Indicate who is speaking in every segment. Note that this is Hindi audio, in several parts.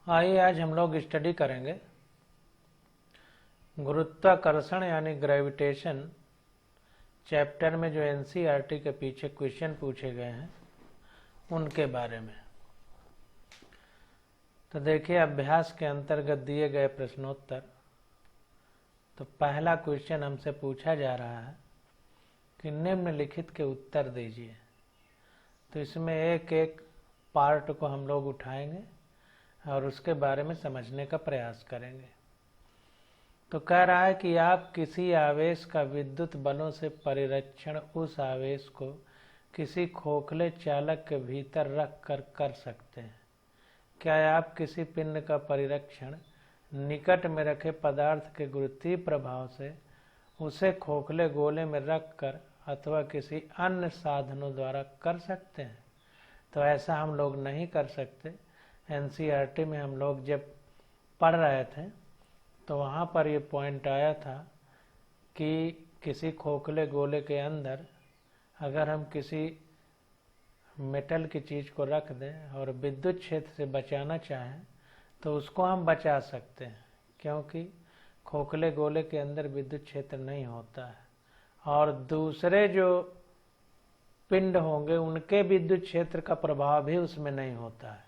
Speaker 1: आइए आज हम लोग स्टडी करेंगे गुरुत्वाकर्षण यानी ग्रेविटेशन चैप्टर में जो एनसीईआरटी के पीछे क्वेश्चन पूछे गए हैं उनके बारे में। तो देखिए, अभ्यास के अंतर्गत दिए गए प्रश्नोत्तर। तो पहला क्वेश्चन हमसे पूछा जा रहा है कि निम्नलिखित के उत्तर दीजिए। तो इसमें एक एक पार्ट को हम लोग उठाएंगे और उसके बारे में समझने का प्रयास करेंगे। तो कह रहा है कि आप किसी आवेश का विद्युत बलों से परिरक्षण उस आवेश को किसी खोखले चालक के भीतर रख कर कर सकते हैं। क्या आप किसी पिंड का परिरक्षण निकट में रखे पदार्थ के गुरुत्वीय प्रभाव से उसे खोखले गोले में रख कर अथवा किसी अन्य साधनों द्वारा कर सकते हैं? तो ऐसा हम लोग नहीं कर सकते। एनसीईआरटी में हम लोग जब पढ़ रहे थे तो वहाँ पर ये पॉइंट आया था कि किसी खोखले गोले के अंदर अगर हम किसी मेटल की चीज़ को रख दें और विद्युत क्षेत्र से बचाना चाहें तो उसको हम बचा सकते हैं, क्योंकि खोखले गोले के अंदर विद्युत क्षेत्र नहीं होता है और दूसरे जो पिंड होंगे उनके विद्युत क्षेत्र का प्रभाव भी उसमें नहीं होता है।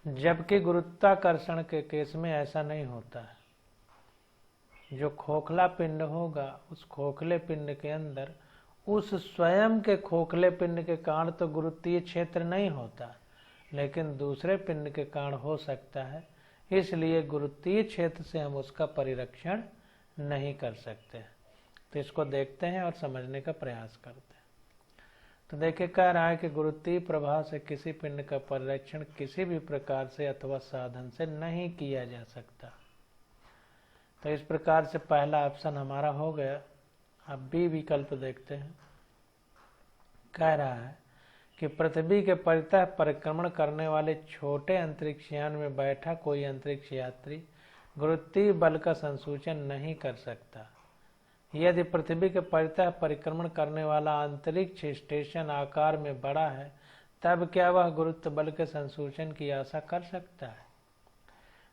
Speaker 1: जबकि गुरुत्वाकर्षण के केस में ऐसा नहीं होता है। जो खोखला पिंड होगा उस खोखले पिंड के अंदर उस स्वयं के खोखले पिंड के कारण तो गुरुत्वीय क्षेत्र नहीं होता, लेकिन दूसरे पिंड के कारण हो सकता है। इसलिए गुरुत्वीय क्षेत्र से हम उसका परिरक्षण नहीं कर सकते। तो इसको देखते हैं और समझने का प्रयास करते हैं। तो देखिए, कह रहा है कि गुरुत्वीय प्रभाव से किसी पिंड का परिरक्षण किसी भी प्रकार से अथवा साधन से नहीं किया जा सकता। तो इस प्रकार से पहला ऑप्शन हमारा हो गया। अब बी विकल्प देखते हैं। कह रहा है कि पृथ्वी के परितः परिक्रमण करने वाले छोटे अंतरिक्ष यान में बैठा कोई अंतरिक्ष यात्री गुरुत्वीय बल का संसूचन नहीं कर सकता। यदि पृथ्वी के परितः परिक्रमण करने वाला अंतरिक्ष स्टेशन आकार में बड़ा है तब क्या वह गुरुत्व बल के संसूचन की आशा कर सकता है?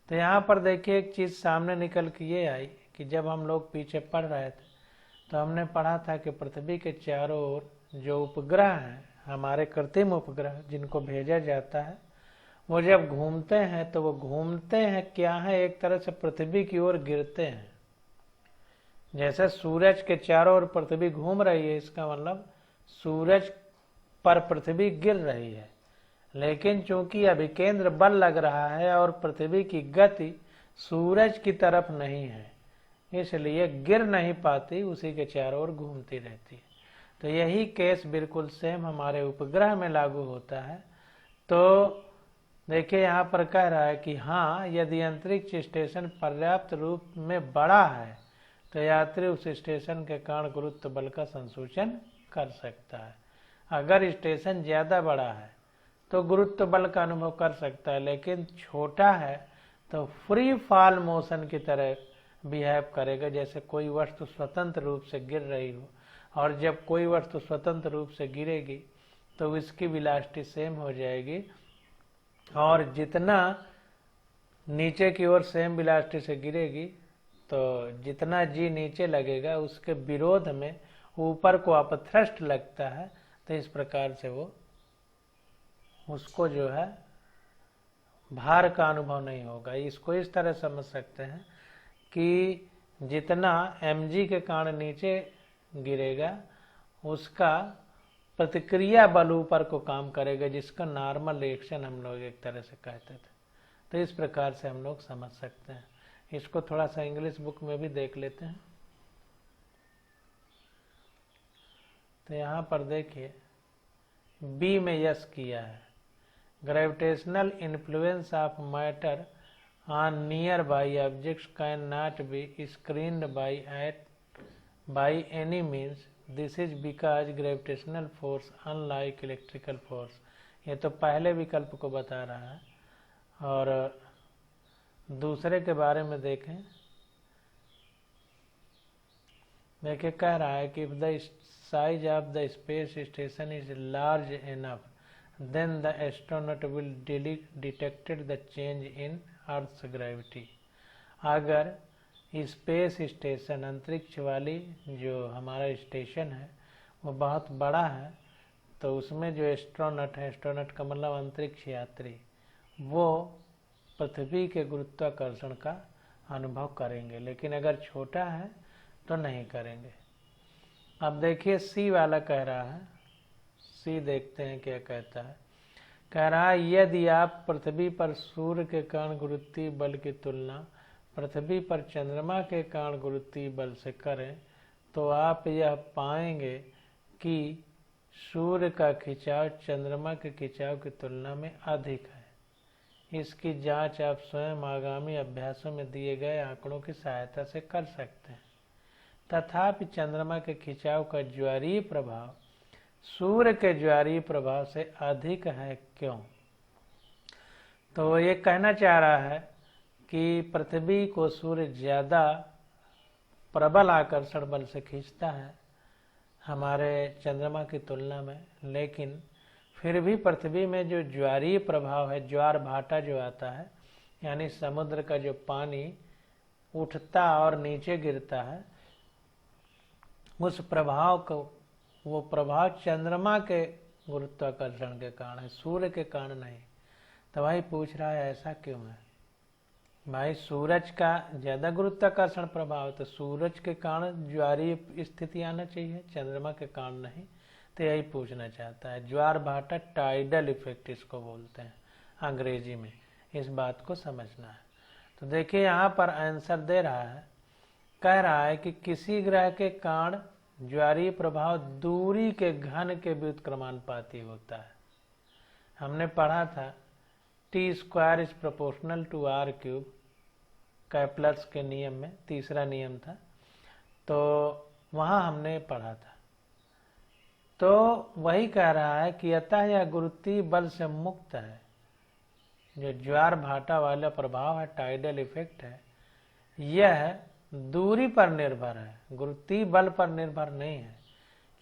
Speaker 1: तो यहाँ पर देखिए, एक चीज़ सामने निकल के ये आई कि जब हम लोग पीछे पढ़ रहे थे तो हमने पढ़ा था कि पृथ्वी के चारों ओर जो उपग्रह हैं, हमारे कृत्रिम उपग्रह जिनको भेजा जाता है, वो जब घूमते हैं तो वो घूमते हैं क्या है, एक तरह से पृथ्वी की ओर गिरते हैं। जैसे सूरज के चारों ओर पृथ्वी घूम रही है, इसका मतलब सूरज पर पृथ्वी गिर रही है। लेकिन चूंकि अभिकेंद्र बल लग रहा है और पृथ्वी की गति सूरज की तरफ नहीं है, इसलिए गिर नहीं पाती, उसी के चारों ओर घूमती रहती है। तो यही केस बिल्कुल सेम हमारे उपग्रह में लागू होता है। तो देखिए, यहाँ पर कह रहा है कि हाँ, यदि अंतरिक्ष स्टेशन पर्याप्त रूप में बड़ा है तो यात्री उस स्टेशन के कारण गुरुत्व बल का संसूचन कर सकता है। अगर स्टेशन ज़्यादा बड़ा है तो गुरुत्व बल का अनुभव कर सकता है, लेकिन छोटा है तो फ्री फॉल मोशन की तरह बिहेव करेगा, जैसे कोई वस्तु स्वतंत्र रूप से गिर रही हो। और जब कोई वस्तु स्वतंत्र रूप से गिरेगी तो इसकी वेलोसिटी सेम हो जाएगी, और जितना नीचे की ओर सेम वेलोसिटी से गिरेगी तो जितना जी नीचे लगेगा उसके विरोध में ऊपर को अपथ्रस्ट लगता है। तो इस प्रकार से वो उसको जो है भार का अनुभव नहीं होगा। इसको इस तरह समझ सकते हैं कि जितना mg के कारण नीचे गिरेगा उसका प्रतिक्रिया बल ऊपर को काम करेगा, जिसका नॉर्मल रिएक्शन हम लोग एक तरह से कहते थे। तो इस प्रकार से हम लोग समझ सकते हैं। इसको थोड़ा सा इंग्लिश बुक में भी देख लेते हैं। तो यहाँ पर देखिए, बी में यस किया है। Gravitational influence of matter on nearby objects cannot be screened by any means. This is because gravitational force unlike electrical force. ये तो पहले विकल्प को बता रहा है। और दूसरे के बारे में देखें, देखिए कह रहा है कि if the size of the space station is large enough then the astronaut will detected the change in Earth's gravity. अगर स्पेस स्टेशन अंतरिक्ष वाली जो हमारा स्टेशन है वो बहुत बड़ा है तो उसमें जो एस्ट्रोनॉट है, एस्ट्रोनॉट का मतलब अंतरिक्ष यात्री, वो पृथ्वी के गुरुत्वाकर्षण का अनुभव करेंगे, लेकिन अगर छोटा है तो नहीं करेंगे। अब देखिए सी वाला कह रहा है, सी देखते हैं क्या कहता है। कह रहा है यदि आप पृथ्वी पर सूर्य के कारण गुरुत्वीय बल की तुलना पृथ्वी पर चंद्रमा के कारण गुरुत्वीय बल से करें तो आप यह पाएंगे कि सूर्य का खिंचाव चंद्रमा के खिंचाव की तुलना में अधिक है। इसकी जांच आप स्वयं आगामी अभ्यासों में दिए गए आंकड़ों की सहायता से कर सकते हैं। तथापि चंद्रमा के खिंचाव का ज्वारीय प्रभाव सूर्य के ज्वारीय प्रभाव से अधिक है, क्यों? तो वो ये कहना चाह रहा है कि पृथ्वी को सूर्य ज्यादा प्रबल आकर्षण बल से खींचता है हमारे चंद्रमा की तुलना में, लेकिन फिर भी पृथ्वी में जो ज्वारीय प्रभाव है, ज्वार भाटा जो आता है, यानी समुद्र का जो पानी उठता और नीचे गिरता है, उस प्रभाव को, वो प्रभाव चंद्रमा के गुरुत्वाकर्षण के कारण है, सूर्य के कारण नहीं। तो भाई पूछ रहा है ऐसा क्यों है? भाई सूरज का ज्यादा गुरुत्वाकर्षण प्रभाव, तो सूरज के कारण ज्वारीय स्थिति आना चाहिए, चंद्रमा के कारण नहीं। तो यही पूछना चाहता है। ज्वार भाटा टाइडल इफेक्ट इसको बोलते हैं अंग्रेजी में, इस बात को समझना है। तो देखिए यहाँ पर आंसर दे रहा है, कह रहा है कि किसी ग्रह के कारण ज्वारीय प्रभाव दूरी के घन के व्युत्क्रमानुपाती होता है। हमने पढ़ा था T² is proportional to R³ Kepler's के नियम में, तीसरा नियम था, तो वहां हमने पढ़ा था। तो वही कह रहा है कि अतः यह गुरुत्वीय बल से मुक्त है। जो ज्वार भाटा वाला प्रभाव है, टाइडल इफेक्ट है, यह दूरी पर निर्भर है, गुरुत्वीय बल पर निर्भर नहीं है।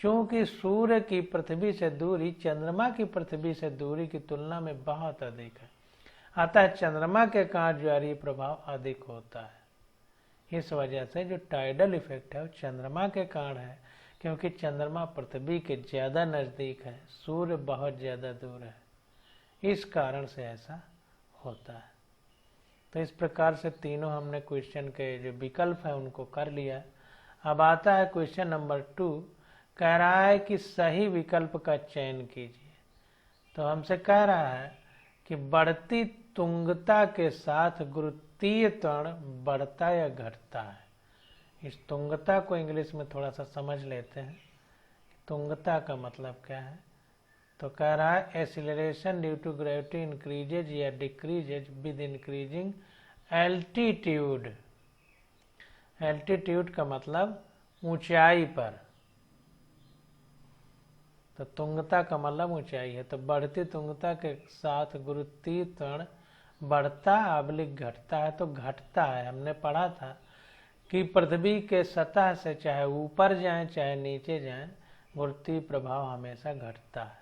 Speaker 1: क्योंकि सूर्य की पृथ्वी से दूरी चंद्रमा की पृथ्वी से दूरी की तुलना में बहुत अधिक है, अतः चंद्रमा के कारण ज्वारीय प्रभाव अधिक होता है। इस वजह से जो टाइडल इफेक्ट है वो चंद्रमा के कारण है, क्योंकि चंद्रमा पृथ्वी के ज्यादा नजदीक है, सूर्य बहुत ज्यादा दूर है, इस कारण से ऐसा होता है। तो इस प्रकार से तीनों हमने क्वेश्चन के जो विकल्प है उनको कर लिया। अब आता है क्वेश्चन नंबर 2, कह रहा है कि सही विकल्प का चयन कीजिए। तो हमसे कह रहा है कि बढ़ती तुंगता के साथ गुरुत्वीय त्वरण बढ़ता या घटता है। इस तुंगता को इंग्लिश में थोड़ा सा समझ लेते हैं, तुंगता का मतलब क्या है। तो कह रहा है acceleration due to gravity increases या decreases with increasing altitude. Altitude का मतलब ऊंचाई पर, तो तुंगता का मतलब ऊंचाई है। तो बढ़ती तुंगता के साथ गुरुत्वीय त्वरण बढ़ता अबलिक घटता है, तो घटता है। हमने पढ़ा था कि पृथ्वी के सतह से चाहे ऊपर जाए चाहे नीचे जाए, गुरुत्वीय प्रभाव हमेशा घटता है,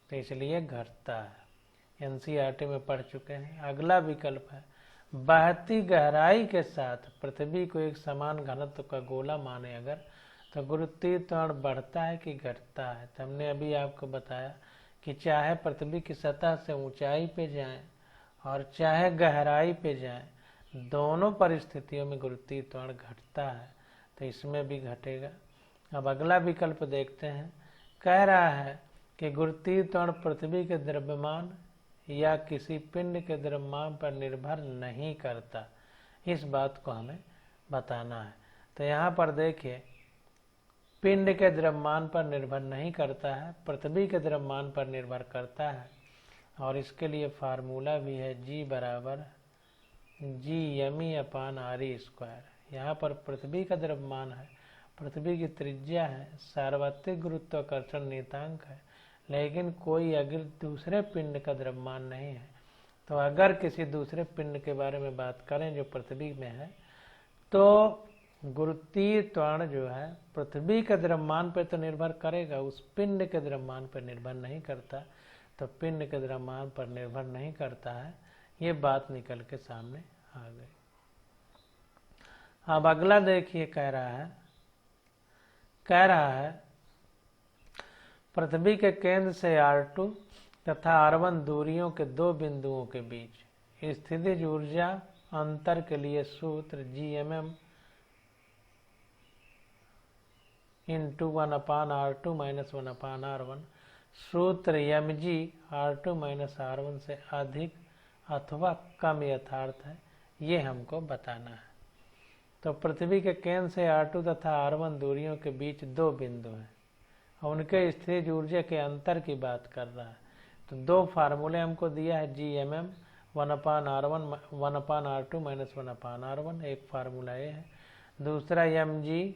Speaker 1: तो इसलिए घटता है। एनसीईआरटी में पढ़ चुके हैं। अगला विकल्प है बहती गहराई के साथ पृथ्वी को एक समान घनत्व का गोला माने अगर, तो गुरुत्वीय त्वरण बढ़ता है कि घटता है। तो हमने अभी आपको बताया कि चाहे पृथ्वी की सतह से ऊंचाई पे जाएं और चाहे गहराई पे जाएं, दोनों परिस्थितियों में गुरुत्वीय त्वरण घटता है, तो इसमें भी घटेगा। अब अगला विकल्प देखते हैं। कह रहा है कि गुरुत्वीय त्वरण पृथ्वी के द्रव्यमान या किसी पिंड के द्रव्यमान पर निर्भर नहीं करता, इस बात को हमें बताना है। तो यहाँ पर देखिए, पिंड के द्रव्यमान पर निर्भर नहीं करता है, पृथ्वी के द्रव्यमान पर निर्भर करता है। और इसके लिए फार्मूला भी है G बराबर Gme/RE²। यहाँ पर पृथ्वी का द्रव्यमान है, पृथ्वी की त्रिज्या है, सार्वत्रिक गुरुत्वाकर्षण नियतांक है, लेकिन कोई अगर दूसरे पिंड का द्रव्यमान नहीं है। तो अगर किसी दूसरे पिंड के बारे में बात करें जो पृथ्वी में है, तो गुरुत्वीय त्वरण जो है पृथ्वी के द्रव्यमान पर तो निर्भर करेगा, उस पिंड के द्रव्यमान पर निर्भर नहीं करता। तो पिंड के द्रव्यमान पर निर्भर नहीं करता है। ये बात निकल के सामने आ गई। अब अगला देखिए, कह रहा है पृथ्वी के केंद्र से R2 तथा R1 दूरियों के दो बिंदुओं के बीच स्थितिज ऊर्जा अंतर के लिए सूत्र Gmm into 1/R2 minus 1/R1 सूत्र mg R2 माइनस R1 से अधिक अथवा कम यथार्थ है, ये हमको बताना है। तो पृथ्वी के केंद्र से R2 तथा R1 दूरियों के बीच दो बिंदु हैं, उनके स्थितिज ऊर्जा के अंतर की बात कर रहा है। तो दो फार्मूले हमको दिया है, Gmm 1/R1 1/R2 minus 1/R1, एक फार्मूला ये है, दूसरा mg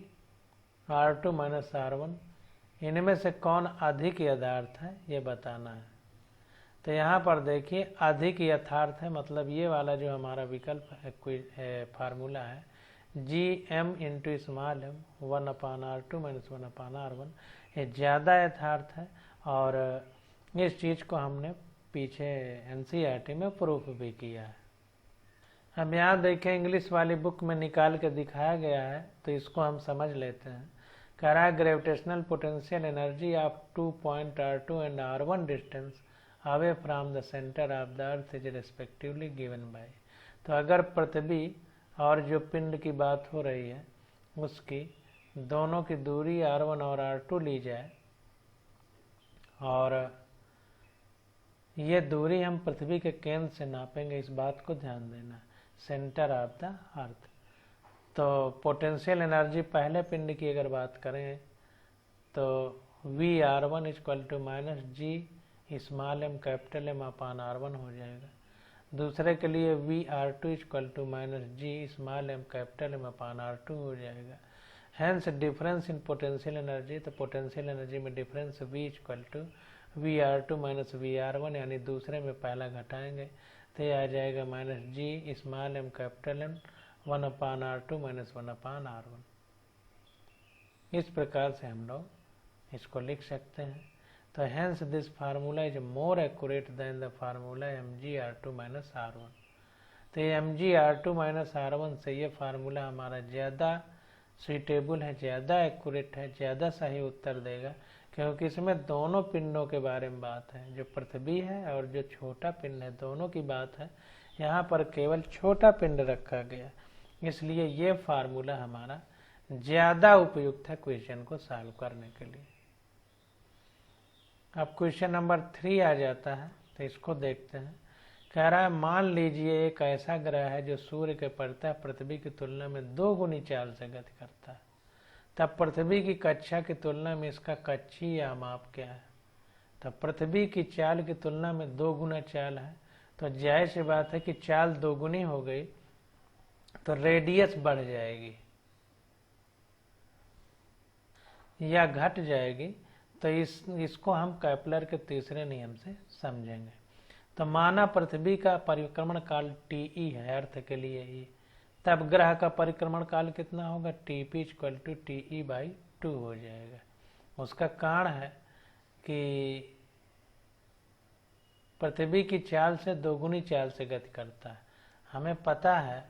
Speaker 1: R2 माइनस R1। इनमें से कौन अधिक यथार्थ है ये बताना है। तो यहाँ पर देखिए अधिक यथार्थ है, मतलब ये वाला जो हमारा विकल्प है, कोई फार्मूला है Gm into small m 1/R2 minus 1/R1, ये ज़्यादा यथार्थ है। और इस चीज़ को हमने पीछे NCERT में प्रूफ भी किया है। अब यहाँ देखें, इंग्लिश वाली बुक में निकाल के दिखाया गया है, तो इसको हम समझ लेते हैं। कह रहा है gravitational potential energy of 2 point R2 and R1 distance away from the centre of the earth is respectively given by. तो अगर पृथ्वी और जो पिंड की बात हो रही है उसकी दोनों की दूरी R1 और R2 ली जाए, और ये दूरी हम पृथ्वी के केंद्र से नापेंगे, इस बात को ध्यान देना, सेंटर ऑफ द अर्थ। तो पोटेंशियल एनर्जी पहले पिंड की अगर बात करें तो VR1 equal to minus G small m capital M upon R1 हो जाएगा। दूसरे के लिए VR2 equal to minus G small m capital M upon R2 हो जाएगा। Hence difference in potential energy, तो पोटेंशियल एनर्जी में difference V equal to VR2 minus VR1, यानी दूसरे में पहला घटाएंगे तो ये आ जाएगा minus G small m capital M 1/R2 minus 1/R1। इस प्रकार से हम लोग इसको लिख सकते हैं। तो hence this formula is more accurate than the formula mg/2 minus R1। तो ये mg/2 माइनस R1 से ये फार्मूला हमारा ज़्यादा सुइटेबल है, ज़्यादा एक्यूरेट है, ज़्यादा सही उत्तर देगा, क्योंकि इसमें दोनों पिंडों के बारे में बात है, जो पृथ्वी है और जो छोटा पिंड है दोनों की बात है। यहाँ पर केवल छोटा पिंड रखा गया, इसलिए ये फार्मूला हमारा ज़्यादा उपयुक्त है क्वेश्चन को सॉल्व करने के लिए। अब क्वेश्चन नंबर 3 आ जाता है, तो इसको देखते हैं। कह रहा है मान लीजिए एक ऐसा ग्रह है जो सूर्य के प्रत्यय पृथ्वी की तुलना में 2 गुनी चाल से गति करता है, तब पृथ्वी की कक्षा की तुलना में इसका कक्षीय या माप क्या है। तब पृथ्वी की चाल की तुलना में 2 गुना चाल है, तो जाहिर सी बात है कि चाल 2 गुनी हो गई तो रेडियस बढ़ जाएगी या घट जाएगी। तो इसको हम केपलर के तीसरे नियम से समझेंगे। तो माना पृथ्वी का परिक्रमण काल TE है अर्थ के लिए ही, तब ग्रह का परिक्रमण काल कितना होगा, TP इक्वल टू TE/2 हो जाएगा। उसका कारण है कि पृथ्वी की चाल से 2 गुनी चाल से गति करता है। हमें पता है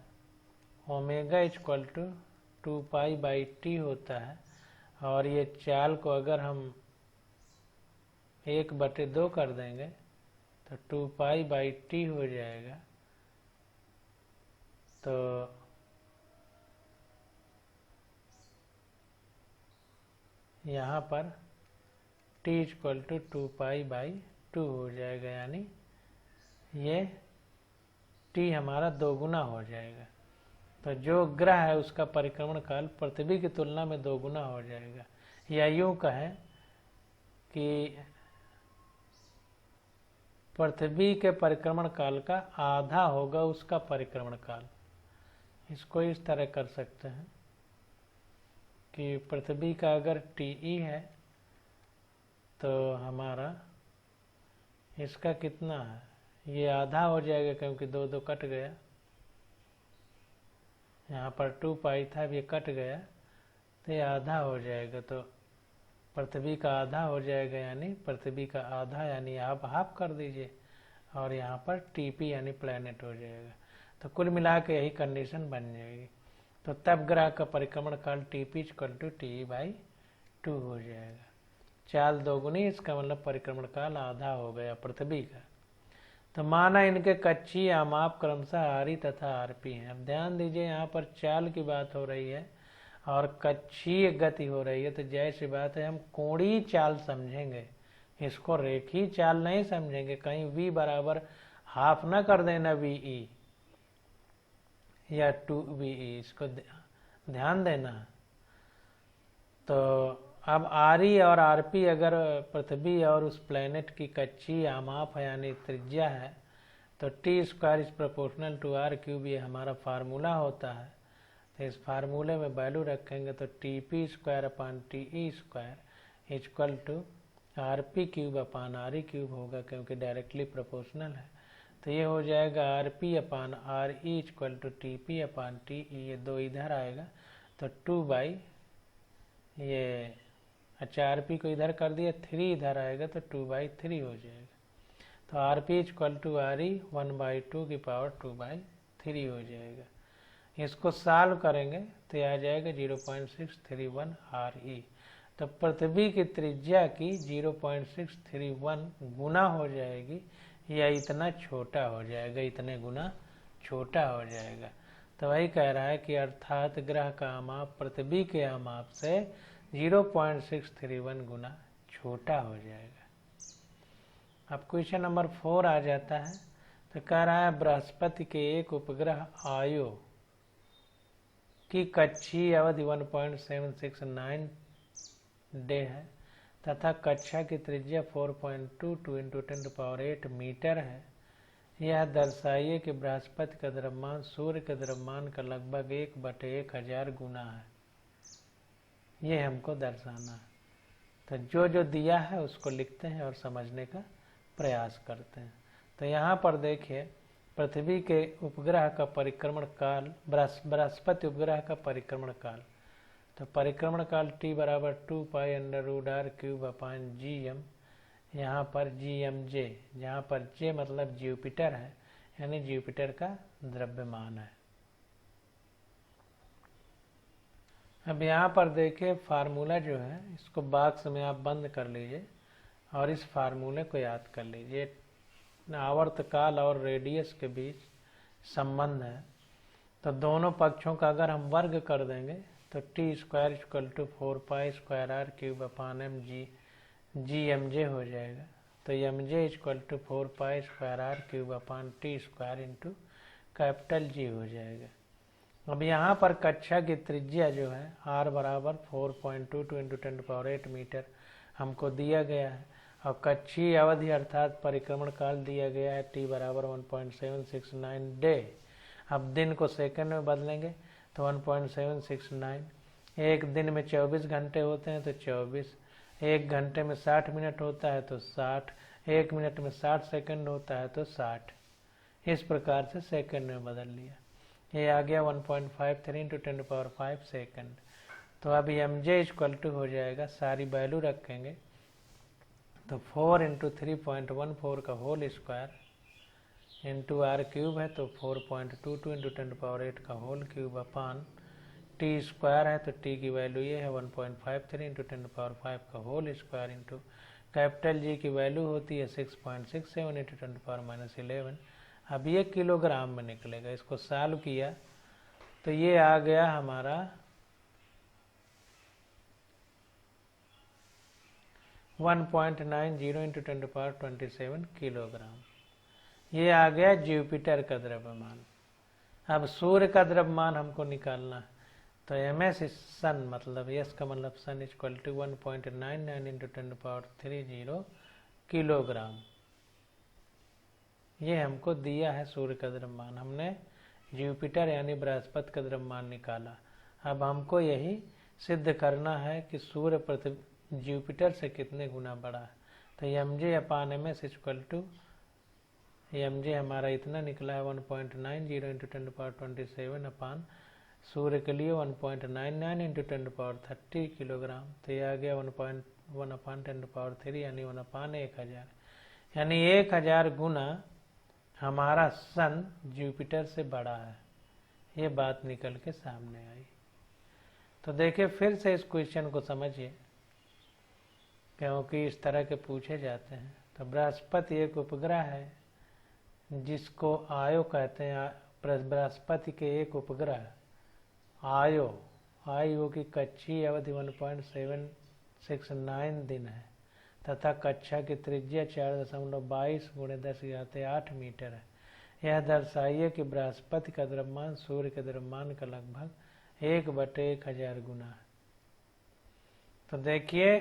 Speaker 1: ओमेगा इक्वल टू 2π/T होता है, और ये चाल को अगर हम 1/2 कर देंगे तो 2π/T हो जाएगा। तो यहाँ पर T इक्वल टू 2π/2 हो जाएगा, यानी ये T हमारा 2 गुना हो जाएगा। तो जो ग्रह है उसका परिक्रमण काल पृथ्वी की तुलना में 2 गुना हो जाएगा, या यूं कहें कि पृथ्वी के परिक्रमण काल का आधा होगा उसका परिक्रमण काल। इसको इस तरह कर सकते हैं कि पृथ्वी का अगर TE है तो हमारा इसका कितना है, ये आधा हो जाएगा क्योंकि 2 कट गया, यहाँ पर 2π था, अब ये कट गया तो ये आधा हो जाएगा। तो पृथ्वी का आधा हो जाएगा, यानी पृथ्वी का आधा यानी आप हाफ कर दीजिए, और यहाँ पर टीपी यानी प्लैनेट हो जाएगा। तो कुल मिला के यही कंडीशन बन जाएगी। तो तब ग्रह का परिक्रमण काल TP=T/2 हो जाएगा। चाल दोगुनी, इसका मतलब परिक्रमण काल आधा हो गया पृथ्वी का। तो माना इनके कक्षीय आमाप क्रमशः आरी तथा आरपी हैं। अब ध्यान दीजिए, यहाँ पर चाल की बात हो रही है और कक्षीय गति हो रही है, तो जैसी बात है हम कोणीय चाल समझेंगे, इसको रेखीय चाल नहीं समझेंगे। कहीं v बराबर हाफ ना कर देना VE या 2VE, इसको ध्यान देना। तो अब आरी और आरपी अगर पृथ्वी और उस प्लेनेट की कच्ची आमाप है यानी त्रिज्या है, तो T² is proportional to R3, ये हमारा फार्मूला होता है। तो इस फार्मूले में वैल्यू रखेंगे तो TP²/TE² इक्वल टू RP³ होगा, क्योंकि डायरेक्टली प्रोपोर्शनल है। तो ये हो जाएगा RP/RE इक्वल टू TP/TE, ये 2 इधर आएगा तो 2 ये अच्छा RP को इधर कर दिया, 3 इधर आएगा तो 2/3 हो जाएगा। तो RP इक्वल टू RE 1/2 हो जाएगा। इसको सॉल्व करेंगे तो यह आ जाएगा 0.631 RE। तो पृथ्वी की त्रिज्या की 0.631 गुना हो जाएगी, या इतना छोटा हो जाएगा, इतने गुना छोटा हो जाएगा। तो वही कह रहा है कि अर्थात ग्रह का आमाप पृथ्वी के आमाप से 0.631 गुना छोटा हो जाएगा। अब क्वेश्चन नंबर 4 आ जाता है। तो कह रहा है बृहस्पति के एक उपग्रह आयो की कक्षीय अवधि 1.769 डे है तथा कक्षा की त्रिज्या 4.22 × 10⁸ मीटर है। यह दर्शाइए कि बृहस्पति का द्रव्यमान सूर्य के द्रव्यमान का लगभग 1/1000 गुना है। ये हमको दर्शाना है। तो जो दिया है उसको लिखते हैं और समझने का प्रयास करते हैं। तो यहाँ पर देखिए, पृथ्वी के उपग्रह का परिक्रमण काल, बृहस्पति उपग्रह का परिक्रमण काल, तो परिक्रमण काल T बराबर 2π√R³ यहाँ पर GMJ, जहाँ पर J मतलब जुपिटर है, यानी जुपिटर का द्रव्यमान है। अब यहाँ पर देखिए फार्मूला जो है, इसको बॉक्स में आप बंद कर लीजिए और इस फार्मूले को याद कर लीजिए। आवर्तकाल और रेडियस के बीच संबंध है। तो दोनों पक्षों का अगर हम वर्ग कर देंगे तो T² equal to 4π²R³ GMJ हो जाएगा। तो MJ equal to 4π²R³ into capital G हो जाएगा। अब यहाँ पर कक्षा की त्रिज्या जो है R बराबर 4.22 × 10⁸ मीटर हमको दिया गया है, और कक्षीय अवधि अर्थात परिक्रमण काल दिया गया है T बराबर 1.769 डे। अब दिन को सेकंड में बदलेंगे तो 1.769, एक दिन में 24 घंटे होते हैं तो 24, एक घंटे में 60 मिनट होता है तो 60, एक मिनट में 60 सेकंड होता है तो 60। इस प्रकार से सेकंड में बदल लिया। ये आ गया 1.53 × 10⁵ सेकंड। तो अभी MJ इक्वल टू हो जाएगा, सारी वैल्यू रखेंगे तो 4 × 3.14 का होल स्क्वायर इंटू R³ है तो 4.22 × 10⁸ का होल क्यूब अपान T² है तो T की वैल्यू ये है 1.53 × 10⁵ का whole square into capital G की वैल्यू होती है 6.67 × 10⁻11। अब ये किलोग्राम में निकलेगा। इसको सॉल्व किया तो ये आ गया हमारा 1.90 × 10⁻27 किलोग्राम। ये आ गया जुपिटर का द्रव्यमान। अब सूर्य का द्रव्यमान हमको निकालना है, तो MS सन मतलब S का मतलब सन इक्वल टू 1.99 × 10⁻30 किलोग्राम। ये हमको दिया है सूर्य का द्रव्यमान। हमने जुपिटर यानी बृहस्पति का द्रव्यमान निकाला। अब हमको यही सिद्ध करना है कि सूर्य पृथ्वी जुपिटर से कितने गुना बड़ा है। तो MJ/MS इक्वल टू MJ हमारा इतना निकला है 1.90 × 10⁻27 अपान सूर्य के लिए 1.99 × 10⁻30 किलोग्राम। तो ये आ गया 1/10³ यानी 1/1000, यानी 1000 गुना हमारा सन जुपिटर से बड़ा है। ये बात निकल के सामने आई। तो देखिए फिर से इस क्वेश्चन को समझिए, क्योंकि इस तरह के पूछे जाते हैं। तो बृहस्पति एक उपग्रह है जिसको आयो कहते हैं। बृहस्पति के एक उपग्रह आयो की कक्षीय अवधि 1.769 दिन है तथा कक्षा की त्रिज्या 4.22 × 10⁸ मीटर है। यह दर्शाइए कि बृहस्पति का द्रव्यमान सूर्य के द्रव्यमान का लगभग 1/1000 गुना है। तो देखिए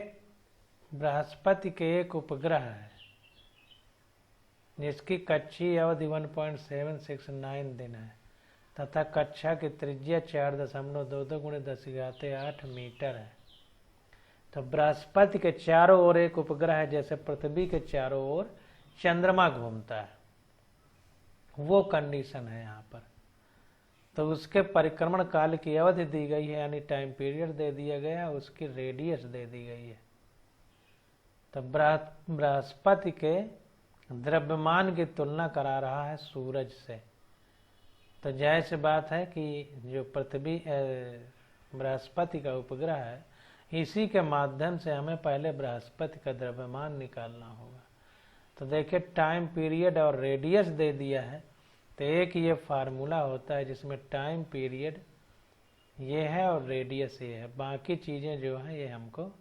Speaker 1: बृहस्पति के एक उपग्रह है जिसकी कक्षीय अवधि 1.769 दिन है तथा कक्षा की त्रिज्या 4.22 × 10⁸ मीटर है। तो बृहस्पति के चारों ओर एक उपग्रह है, जैसे पृथ्वी के चारों ओर चंद्रमा घूमता है, वो कंडीशन है यहाँ पर। तो उसके परिक्रमण काल की अवधि दी गई है, यानी टाइम पीरियड दे दिया गया, उसकी रेडियस दे दी गई है। तो बृहस्पति के द्रव्यमान की तुलना करा रहा है सूरज से। तो जाहिर सी बात है कि जो पृथ्वी बृहस्पति का उपग्रह है, इसी के माध्यम से हमें पहले बृहस्पति का द्रव्यमान निकालना होगा। तो देखिए टाइम पीरियड और रेडियस दे दिया है, तो एक ये फार्मूला होता है जिसमें टाइम पीरियड ये है और रेडियस ये है। बाकी चीज़ें जो है ये हमको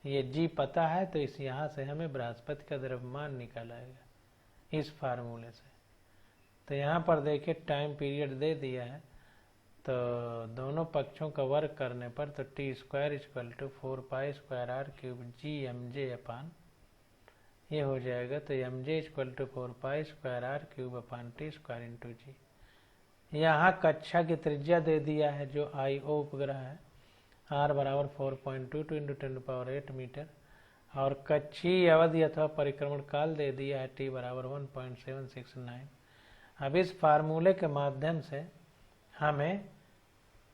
Speaker 1: ये जी पता है, तो इस यहाँ से हमें बृहस्पति का द्रव्यमान निकल आएगा इस फार्मूले से। तो यहाँ पर देखिए टाइम पीरियड दे दिया है, तो दोनों पक्षों का वर्ग करने पर तो t² = 4π² r³ ये हो जाएगा। तो mj = 4π² r³ यहाँ कक्षा की त्रिज्या दे दिया है जो IO उपग्रह है, r = 4.22 × 10⁸ मीटर, और कक्षीय अवधि अथवा परिक्रमण काल दे दिया है t = 1.769। अब इस फार्मूले के माध्यम से हमें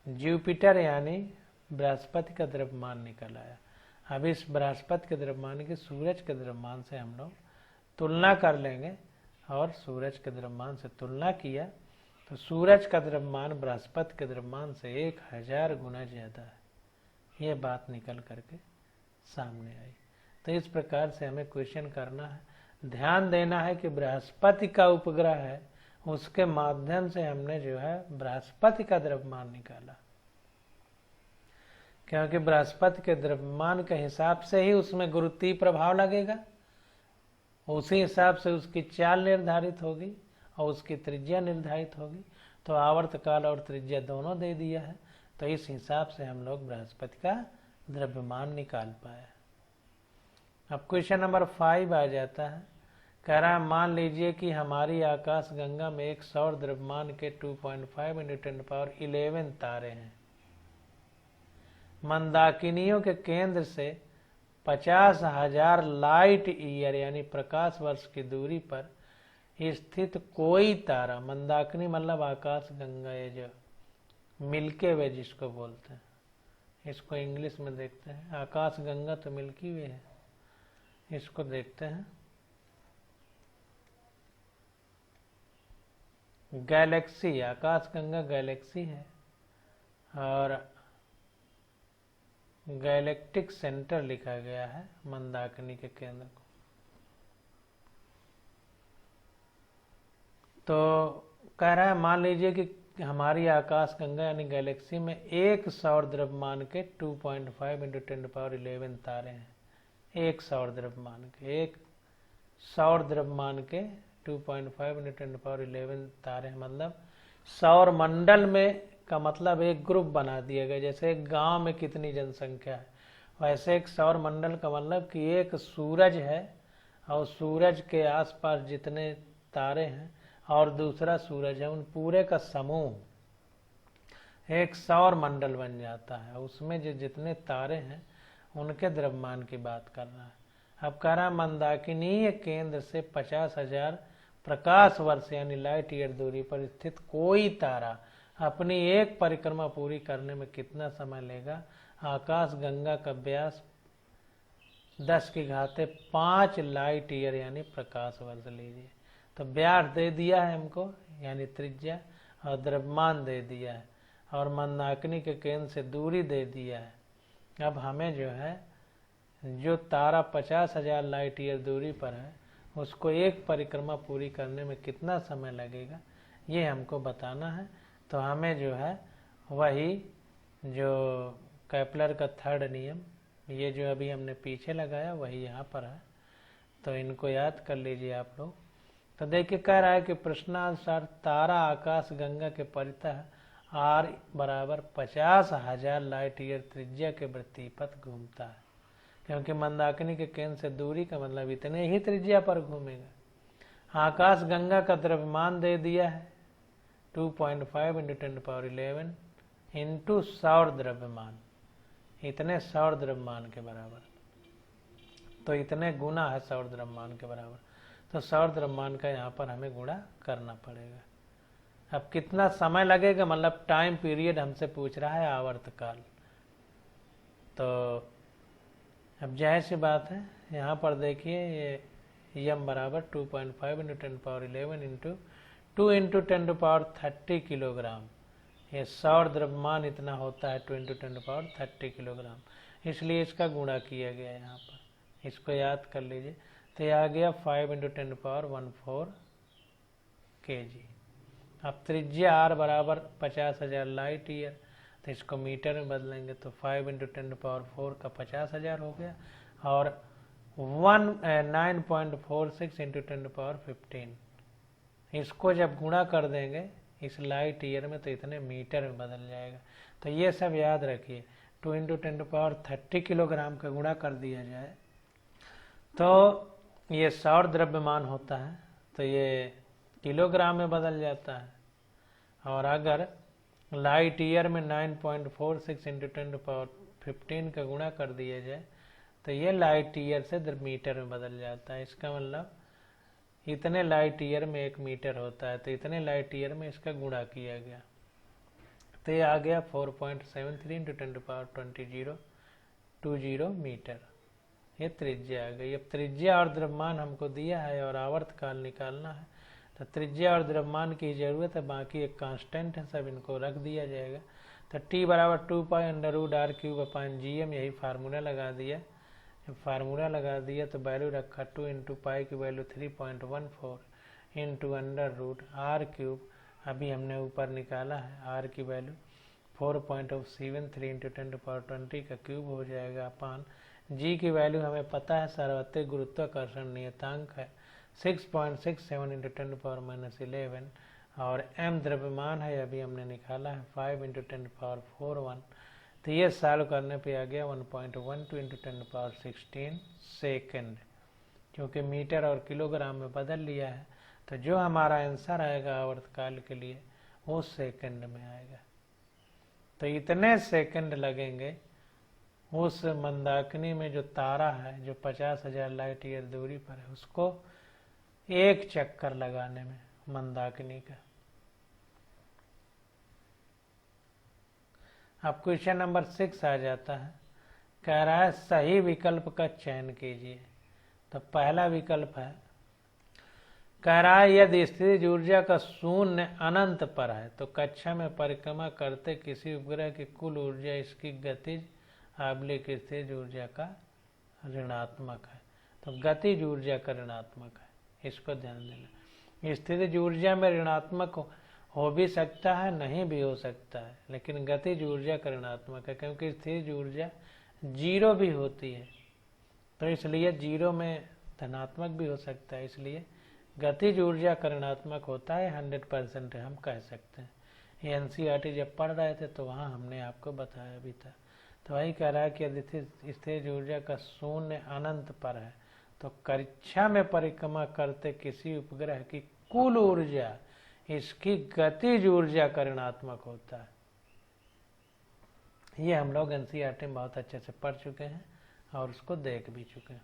Speaker 1: जुपिटर यानी बृहस्पति का द्रव्यमान निकल आया। अब इस बृहस्पति के द्रव्यमान की सूरज के द्रव्यमान से हम लोग तुलना कर लेंगे, और सूरज के द्रव्यमान से तुलना किया तो सूरज का द्रव्यमान बृहस्पति के द्रव्यमान से 1000 गुना ज़्यादा है। ये बात निकल करके सामने आई। तो इस प्रकार से हमें क्वेश्चन करना है। ध्यान देना है कि बृहस्पति का उपग्रह है, उसके माध्यम से हमने जो है बृहस्पति का द्रव्यमान निकाला, क्योंकि बृहस्पति के द्रव्यमान के हिसाब से ही उसमें गुरुत्वीय प्रभाव लगेगा, उसी हिसाब से उसकी चाल निर्धारित होगी और उसकी त्रिज्या निर्धारित होगी। तो आवर्तकाल और त्रिज्या दोनों दे दिया है, तो इस हिसाब से हम लोग बृहस्पति का द्रव्यमान निकाल पाए। अब क्वेश्चन नंबर 5 आ जाता है। कह रहा है मान लीजिए कि हमारी आकाश गंगा में एक सौर द्रव्यमान के 2.5 × 10⁻11 तारे हैं। मंदाकिनियों के केंद्र से 50,000 लाइट ईयर यानी प्रकाश वर्ष की दूरी पर स्थित कोई तारा, मंदाकिनी मतलब आकाश गंगा, ये जो मिल्की वे जिसको बोलते हैं, इसको इंग्लिश में देखते हैं। आकाश गंगा तो मिल्की वे है, इसको देखते हैं गैलेक्सी। आकाश गंगा गैलेक्सी है और गैलेक्टिक सेंटर लिखा गया है मंदाकिनी के केंद्र को। तो कह रहा है मान लीजिए कि हमारी आकाश गंगा यानी गैलेक्सी में एक सौर द्रव्यमान के 2.5 × 10⁻11 तारे हैं। एक सौर द्रव्यमान के 2.5 × 10⁻11 तारे हैं, मतलब सौर मंडल में का मतलब एक ग्रुप बना दिया गया। जैसे एक गांव में कितनी जनसंख्या है, वैसे एक सौर मंडल का मतलब कि एक सूरज है और सूरज के आसपास जितने तारे हैं और दूसरा सूरज है, उन पूरे का समूह एक सौर मंडल बन जाता है। उसमें जो जितने तारे हैं उनके द्रव्यमान की बात कर रहा है। अब कह रहा है मंदाकिनीय केंद्र से 50,000 प्रकाश वर्ष यानी लाइट ईयर दूरी पर स्थित कोई तारा अपनी एक परिक्रमा पूरी करने में कितना समय लेगा। आकाश गंगा का व्यास 10⁵ लाइट ईयर यानी प्रकाश वर्ष लीजिए। तो व्यास दे दिया है हमको यानी त्रिज्या, और द्रव्यमान दे दिया है, और मंदाकिनी के केंद्र से दूरी दे दिया है। अब हमें जो है जो तारा 50,000 लाइट ईयर दूरी पर है उसको एक परिक्रमा पूरी करने में कितना समय लगेगा ये हमको बताना है। तो हमें जो है वही जो केपलर का थर्ड नियम, ये जो अभी हमने पीछे लगाया वही यहाँ पर है, तो इनको याद कर लीजिए आप लोग। तो देखिए कह रहा है कि प्रश्नानुसार तारा आकाश गंगा के परितः r बराबर 50,000 लाइट ईयर त्रिज्या के वृत्तिपथ घूमता है, क्योंकि मंदाकिनी के केंद्र से दूरी का मतलब इतने ही त्रिज्या पर घूमेगा। आकाश गंगा का द्रव्यमान दे दिया है 2.5 × 10⁻11 इंटू सौर द्रव्यमान, इतने सौर द्रव्यमान के बराबर, तो इतने गुना है सौर द्रव्यमान के बराबर, तो सौर द्रव्यमान का यहाँ पर हमें गुणा करना पड़ेगा। अब कितना समय लगेगा, मतलब टाइम पीरियड हमसे पूछ रहा है, आवर्तकाल। तो अब जाहिर सी बात है यहाँ पर देखिए ये m बराबर 2.5 × 10⁻11 इंटू 2 × 10⁻30 किलोग्राम, ये सौर द्रव्यमान इतना होता है 2 × 10⁻30 किलोग्राम, इसलिए इसका गुणा किया गया यहाँ पर, इसको याद कर लीजिए। तो यह आ गया 5 × 10⁻14 kg। अब त्रिज्या r बराबर 50,000 लाइट ईयर, तो इसको मीटर में बदलेंगे तो 5 × 10⁻4 का 50,000 हो गया, और 9.46 × 10⁻15, इसको जब गुणा कर देंगे इस लाइट ईयर में तो इतने मीटर में बदल जाएगा। तो ये सब याद रखिए, 2 × 10⁻30 किलोग्राम का गुणा कर दिया जाए तो ये सौर द्रव्यमान होता है, तो ये किलोग्राम में बदल जाता है। और अगर लाइट ईयर में 9.46 × 10⁻15 का गुणा कर दिया जाए तो ये लाइट ईयर से मीटर में बदल जाता है। इसका मतलब इतने लाइट ईयर में 1 मीटर होता है, तो इतने लाइट ईयर में इसका गुणा किया गया, तो ये आ गया 4.73 × 10⁻20 मीटर, ये त्रिज्या आ गई। अब त्रिज्या और द्रव्यमान हमको दिया है और आवर्तकाल निकालना है, तो त्रिज्या और द्रव्यमान की जरूरत है, बाकी एक कांस्टेंट है, सब इनको रख दिया जाएगा। तो t बराबर 2π√r³ यही फार्मूला लगा दिया। जब फार्मूला लगा दिया तो वैल्यू रखा 2 × पाई की वैल्यू 3.14 इंटू √r³, अभी हमने ऊपर निकाला है r की वैल्यू 4.73 × 10⁻20 का क्यूब हो जाएगा, अपान g की वैल्यू हमें पता है, सार्वत्रिक गुरुत्वाकर्षण नियतांक है 6.67 × 10⁻11, और m द्रव्यमान है अभी हमने निकाला है 5 × 10⁻41, तो ये सॉल्व करने पे आ गया 1.12 × 10⁻16 सेकेंड, क्योंकि मीटर और किलोग्राम में बदल लिया है, तो जो हमारा आंसर आएगा आवर्तकाल के लिए वो सेकंड में आएगा। तो इतने सेकंड लगेंगे उस मंदाकिनी में जो तारा है जो 50,000 लाइट ईयर दूरी पर है उसको एक चक्कर लगाने में मंदाकिनी का। अब क्वेश्चन नंबर 6 आ जाता है, कह रहा है सही विकल्प का चयन कीजिए। तो पहला विकल्प है, कह रहा है यदि स्थितिज ऊर्जा का शून्य अनंत पर है तो कक्षा में परिक्रमा करते किसी उपग्रह की कुल ऊर्जा इसकी गतिज आबलिक स्थितिज ऊर्जा का ऋणात्मक है। तो गतिज ऊर्जा का ऋणात्मक है, इसको ध्यान देना। स्थितिज ऊर्जा में ऋणात्मक हो भी सकता है, नहीं भी हो सकता है, लेकिन गतिज ऊर्जा का ऋणात्मक है, क्योंकि स्थितिज ऊर्जा जीरो भी होती है, तो इसलिए जीरो में धनात्मक भी हो सकता है, इसलिए गतिज ऊर्जा का ऋणात्मक होता है 100% हम कह सकते हैं। ये NCERT जब पढ़ रहे थे तो वहाँ हमने आपको बताया भी था। तो वही कह रहा है कि यदि स्थितिज ऊर्जा का शून्य अनंत पर है तो कक्षा में परिक्रमा करते किसी उपग्रह की कुल ऊर्जा इसकी गतिज ऊर्जा का ऋणात्मक होता है। ये हम लोग NCERT में बहुत अच्छे से पढ़ चुके हैं और उसको देख भी चुके हैं।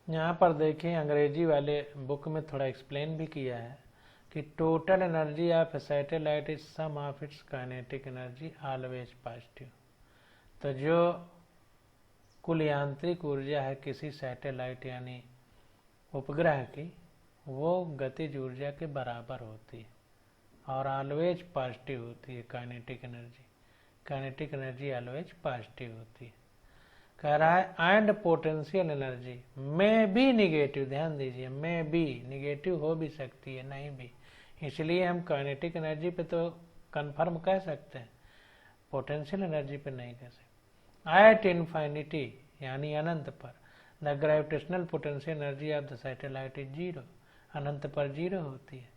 Speaker 1: यहाँ पर देखिए अंग्रेजी वाले बुक में थोड़ा एक्सप्लेन भी किया है कि total energy of satellite is sum of its kinetic energy always positive. तो जो कुल यांत्रिक ऊर्जा है किसी सैटेलाइट यानी उपग्रह की, वो गतिज ऊर्जा के बराबर होती है और ऑलवेज पॉजिटिव होती है। काइनेटिक एनर्जी ऑलवेज पॉजिटिव होती है। कह रहा है एंड पोटेंशियल एनर्जी में भी निगेटिव, ध्यान दीजिए, में भी निगेटिव हो भी सकती है, नहीं भी, इसलिए हम काइनेटिक एनर्जी पे तो कंफर्म कह सकते हैं, पोटेंशियल एनर्जी पे नहीं कह सकते। एट इन्फिनिटी यानी अनंत पर the gravitational potential energy of the satellite is zero, अनंत पर जीरो होती है।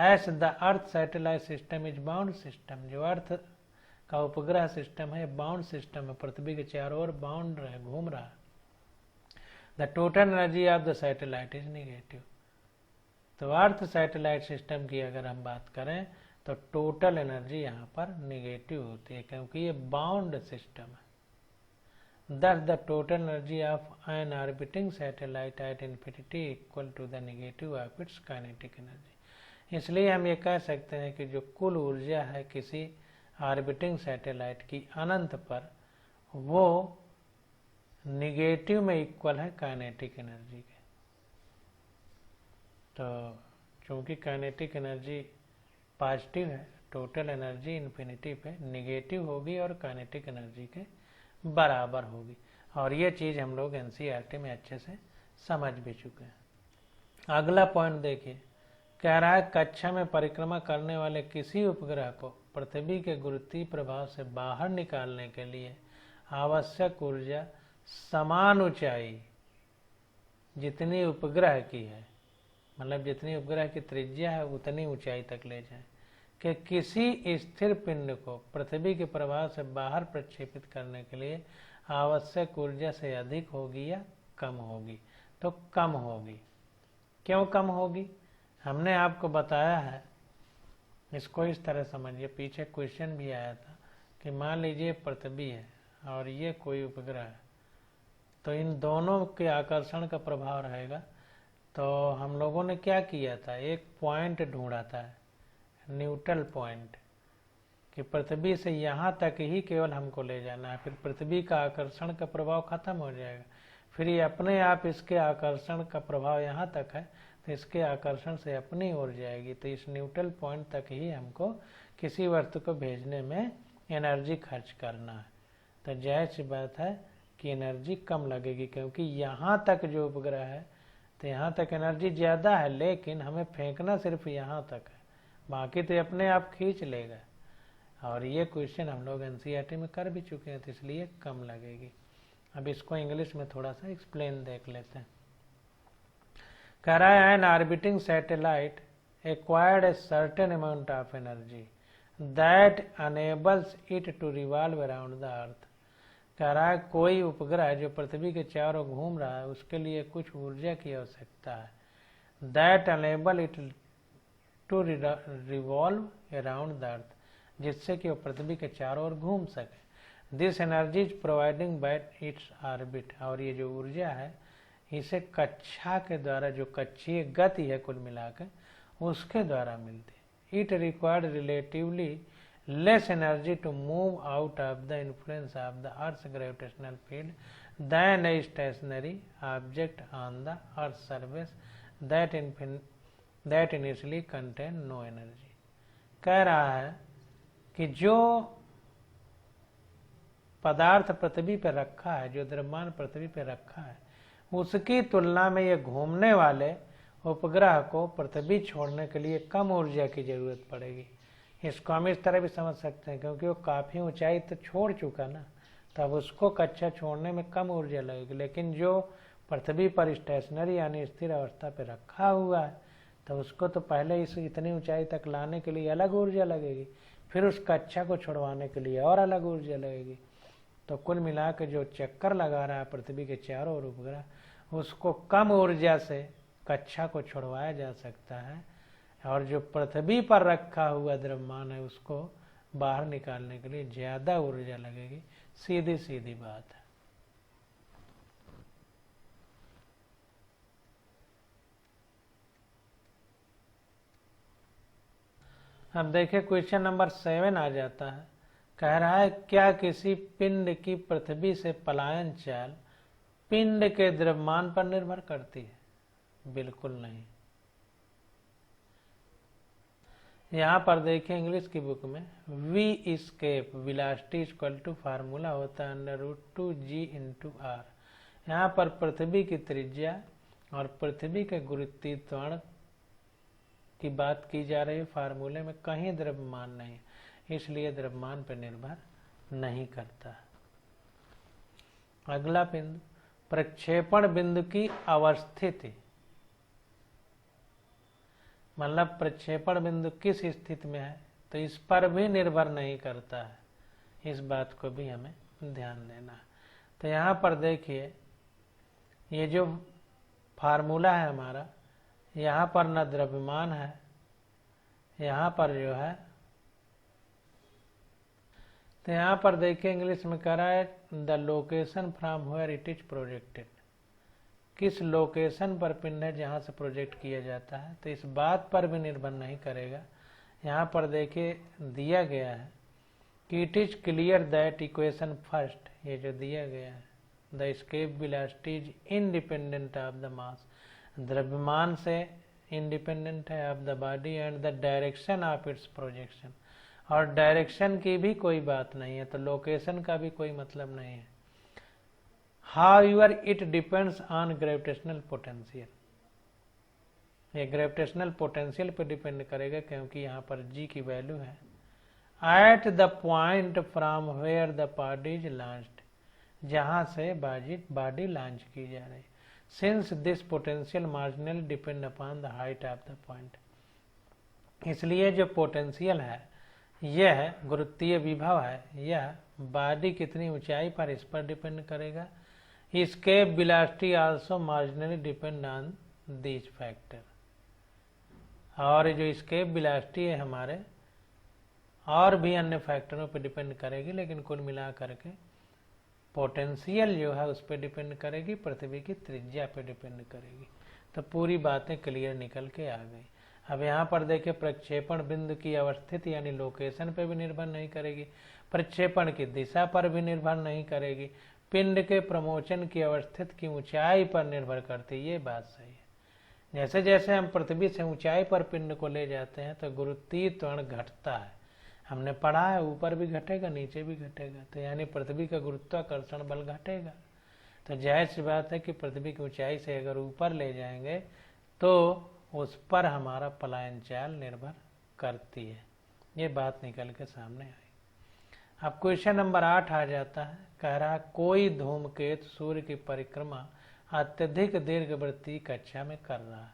Speaker 1: As the earth satellite system is bound system, जो अर्थ का उपग्रह सिस्टम है बाउंड सिस्टम है, पृथ्वी के चारों ओर बाउंड है, घूम रहा है। The total energy of the satellite is negative. तो अर्थ सैटेलाइट सिस्टम की अगर हम बात करें तो टोटल एनर्जी यहाँ पर निगेटिव होती है क्योंकि ये बाउंड सिस्टम है। Thus the total energy of an orbiting satellite at infinity equal to the negative of its kinetic energy। इसलिए हम ये कह सकते हैं कि जो कुल ऊर्जा है किसी ऑर्बिटिंग सैटेलाइट की अनंत पर, वो निगेटिव में इक्वल है काइनेटिक एनर्जी के। तो चूंकि काइनेटिक एनर्जी पॉजिटिव है, टोटल एनर्जी इन्फिनिटी पे निगेटिव होगी और काइनेटिक एनर्जी के बराबर होगी। और ये चीज़ हम लोग एनसीईआरटी में अच्छे से समझ भी चुके हैं। अगला पॉइंट देखिए, कह रहा है कक्षा में परिक्रमा करने वाले किसी उपग्रह को पृथ्वी के गुरुत्वीय प्रभाव से बाहर निकालने के लिए आवश्यक ऊर्जा समान ऊंचाई जितनी उपग्रह की है, मतलब जितनी उपग्रह की त्रिज्या है उतनी ऊंचाई तक ले जाए, कि किसी स्थिर पिंड को पृथ्वी के प्रभाव से बाहर प्रक्षेपित करने के लिए आवश्यक ऊर्जा से अधिक होगी या कम होगी। तो कम होगी। क्यों कम होगी? हमने आपको बताया है, इसको इस तरह समझिए, पीछे क्वेश्चन भी आया था कि मान लीजिए पृथ्वी है और ये कोई उपग्रह है, तो इन दोनों के आकर्षण का प्रभाव रहेगा। तो हम लोगों ने क्या किया था, एक पॉइंट ढूंढा था, न्यूट्रल पॉइंट, कि पृथ्वी से यहाँ तक ही केवल हमको ले जाना है, फिर पृथ्वी का आकर्षण का प्रभाव खत्म हो जाएगा, फिर ये अपने आप इसके आकर्षण का प्रभाव यहाँ तक है तो इसके आकर्षण से अपनी ओर जाएगी। तो इस न्यूट्रल पॉइंट तक ही हमको किसी वस्तु को भेजने में एनर्जी खर्च करना है। तो जायज़ सी बात है कि एनर्जी कम लगेगी, क्योंकि यहाँ तक जो उपग्रह है तो यहाँ तक एनर्जी ज़्यादा है, लेकिन हमें फेंकना सिर्फ यहाँ तक है, बाकी तो अपने आप खींच लेगा। और ये क्वेश्चन हम लोग एनसीईआरटी में कर भी चुके हैं, तो इसलिए कम लगेगी। अब इसको इंग्लिश में थोड़ा सा एक्सप्लेन देख लेते हैं। कह रहा है an orbiting satellite acquired a certain amount of energy that enables it to revolve around the earth. कह रहा है कोई उपग्रह जो पृथ्वी के चारों घूम रहा है उसके लिए कुछ ऊर्जा की आवश्यकता है, that enable it to revolve around the earth, जिससे कि वो पृथ्वी के चारों ओर घूम सके। This energy is providing by its orbit, और ये जो ऊर्जा है इसे कक्षा के द्वारा, जो कक्षीय गति है कुल मिलाकर, उसके द्वारा मिलती है। It required relatively less energy to move out of the influence of the earth's gravitational field than a stationary object on the earth surface that initially contain no energy. कह रहा है कि जो पदार्थ पृथ्वी पर रखा है, जो द्रव्यमान पृथ्वी पर रखा है, उसकी तुलना में ये घूमने वाले उपग्रह को पृथ्वी छोड़ने के लिए कम ऊर्जा की जरूरत पड़ेगी। इसको हम इस तरह भी समझ सकते हैं, क्योंकि वो काफ़ी ऊंचाई तो छोड़ चुका ना, तो अब उसको कक्षा छोड़ने में कम ऊर्जा लगेगी। लेकिन जो पृथ्वी पर स्टेशनरी यानी स्थिर अवस्था पर रखा हुआ है, तो उसको तो पहले इस इतनी ऊंचाई तक लाने के लिए अलग ऊर्जा लगेगी, फिर उस कक्षा को छुड़वाने के लिए और अलग ऊर्जा लगेगी। तो कुल मिला के जो चक्कर लगा रहा है पृथ्वी के चारों ओर उपग्रह, उसको कम ऊर्जा से कक्षा को छुड़वाया जा सकता है, और जो पृथ्वी पर रखा हुआ द्रव्यमान है उसको बाहर निकालने के लिए ज़्यादा ऊर्जा लगेगी। सीधी सीधी बात है। अब देखिए क्वेश्चन नंबर 7 आ जाता है। कह रहा है क्या किसी पिंड की पृथ्वी से पलायन चाल पिंड के द्रव्यमान पर निर्भर करती है? बिल्कुल नहीं। यहां पर देखिए इंग्लिश की बुक में V escape velocity equal to formula होता है √2g × r। यहाँ पर पृथ्वी की त्रिज्या और पृथ्वी के गुरुत्वीय त्वरण की बात की जा रही है फार्मूले में, कहीं द्रव्यमान नहीं, इसलिए द्रव्यमान पर निर्भर नहीं करता। अगला बिंदु प्रक्षेपण बिंदु की अवस्थिति, मतलब प्रक्षेपण बिंदु किस स्थिति में है, तो इस पर भी निर्भर नहीं करता है, इस बात को भी हमें ध्यान देना है। तो यहाँ पर देखिए ये जो फार्मूला है हमारा, यहाँ पर न द्रव्यमान है, यहाँ पर जो है, तो यहाँ पर देखिए इंग्लिश में कह रहा है the location from where it is projected, किस लोकेशन पर पिंड है जहाँ से प्रोजेक्ट किया जाता है, तो इस बात पर भी निर्भर नहीं करेगा। यहाँ पर देखिए दिया गया है कि it is clear that equation first, ये जो दिया गया है the escape velocity is independent of the mass, द्रव्यमान से इंडिपेंडेंट है of the body and the direction of its projection, और डायरेक्शन की भी कोई बात नहीं है, तो लोकेशन का भी कोई मतलब नहीं है। However, it depends on gravitational potential, ये ग्रेविटेशनल पोटेंशियल पर डिपेंड करेगा क्योंकि यहाँ पर g की वैल्यू है at the point from where the body is launched, जहाँ से बॉडी लॉन्च की जा रही, since this potential marginally depend upon the height of the point, इसलिए जो पोटेंशियल है यह गुरुत्वीय विभव है, यह बॉडी कितनी ऊंचाई पर, इस पर डिपेंड करेगा। Escape velocity also marginally depend on this factor, और जो एस्केप वेलोसिटी है हमारे और भी अन्य फैक्टरों पर डिपेंड करेगी, लेकिन कुल मिला करके पोटेंशियल जो है उस पर डिपेंड करेगी, पृथ्वी की त्रिज्या पर डिपेंड करेगी। तो पूरी बातें क्लियर निकल के आ गई। अब यहाँ पर देखिए प्रक्षेपण बिंदु की अवस्थिति यानी लोकेशन पर भी निर्भर नहीं करेगी, प्रक्षेपण की दिशा पर भी निर्भर नहीं करेगी, पिंड के प्रमोचन की अवस्थिति की ऊंचाई पर निर्भर करती, ये बात सही है। जैसे जैसे हम पृथ्वी से ऊंचाई पर पिंड को ले जाते हैं तो गुरुत्वीय त्वरण घटता है, हमने पढ़ा है ऊपर भी घटेगा नीचे भी घटेगा, तो यानी पृथ्वी का गुरुत्वाकर्षण बल घटेगा। तो जाहिर सी बात है कि पृथ्वी की ऊंचाई से अगर ऊपर ले जाएंगे तो उस पर हमारा पलायन चाल निर्भर करती है, ये बात निकल के सामने आई। अब क्वेश्चन नंबर 8 आ जाता है, कह रहा है कोई धूमकेतु सूर्य की परिक्रमा अत्यधिक दीर्घवृत्तीय कक्षा में कर रहा है,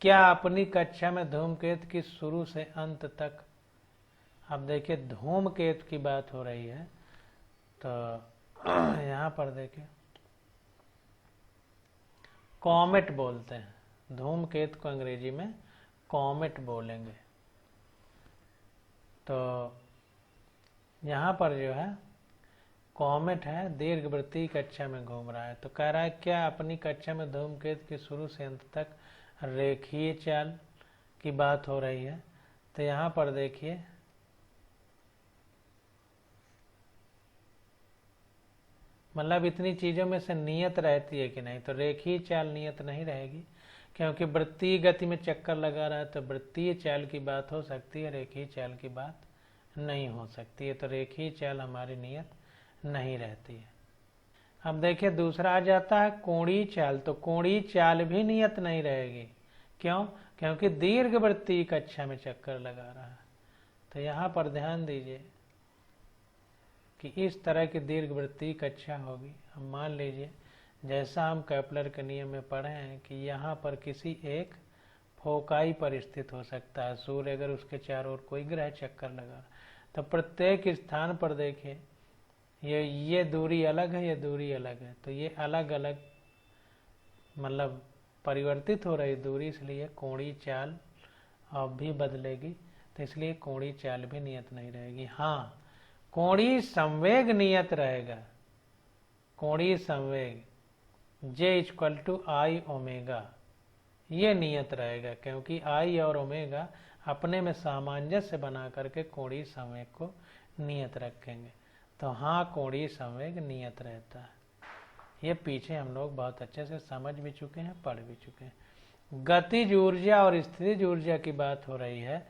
Speaker 1: क्या अपनी कक्षा में धूमकेतु की शुरू से अंत तक, अब देखिए धूमकेतु की बात हो रही है, तो यहाँ पर देखिए कॉमेट बोलते हैं, धूमकेतु को अंग्रेजी में कॉमेट बोलेंगे। तो यहाँ पर जो है कॉमेट है, दीर्घवृत्तीय कक्षा में घूम रहा है, तो कह रहा है क्या अपनी कक्षा में धूमकेतु की शुरू से अंत तक रेखीय चाल की बात हो रही है। तो यहाँ पर देखिए मतलब इतनी चीजों में से नियत रहती है कि नहीं, तो रेखीय चाल नियत नहीं रहेगी, क्योंकि वृत्तीय गति में चक्कर लगा रहा है, तो वृत्तीय चाल की बात हो सकती है, रेखीय चाल की बात नहीं हो सकती है, तो रेखीय चाल हमारी नियत नहीं रहती है। अब देखिए दूसरा आ जाता है कोणीय चाल, तो कोणीय चाल भी नियत नहीं रहेगी, क्यों, क्योंकि दीर्घवृत्तीय कक्षा में चक्कर लगा रहा है। तो यहाँ पर ध्यान दीजिए कि इस तरह की दीर्घवृत्तीय कक्षा होगी। अब मान लीजिए जैसा हम केपलर के नियम में पढ़े हैं कि यहाँ पर किसी एक फोकाई पर स्थित हो सकता है सूर्य, अगर उसके चारों ओर कोई ग्रह चक्कर लगा, तो प्रत्येक स्थान पर देखिए ये दूरी अलग है, ये दूरी अलग है, तो ये अलग अलग मतलब परिवर्तित हो रही दूरी, इसलिए कोणीय चाल अब भी बदलेगी, तो इसलिए कोणीय चाल भी नियत नहीं रहेगी। हाँ, कोणीय संवेग नियत रहेगा, कोणीय संवेग J = I ओमेगा, ये नियत रहेगा, क्योंकि I और ओमेगा अपने में सामंजस्य बना करके कोणीय संवेग को नियत रखेंगे। तो हाँ, कोणीय संवेग नियत रहता है। ये पीछे हम लोग बहुत अच्छे से समझ भी चुके हैं, पढ़ भी चुके हैं। गतिज ऊर्जा और स्थितिज ऊर्जा की बात हो रही है,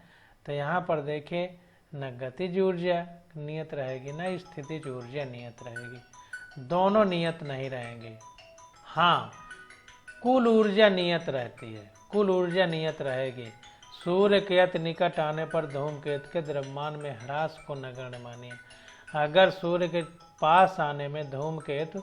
Speaker 1: तो यहाँ पर देखिए न गतिज ऊर्जा नियत रहेगी न स्थितिज ऊर्जा नियत रहेगी, दोनों नियत नहीं रहेंगे। हाँ, कुल ऊर्जा नियत रहती है, कुल ऊर्जा नियत रहेगी। सूर्य के अति निकट आने पर धूमकेतु के द्रव्यमान में ह्रास को नगण्य मानिए। अगर सूर्य के पास आने में धूमकेतु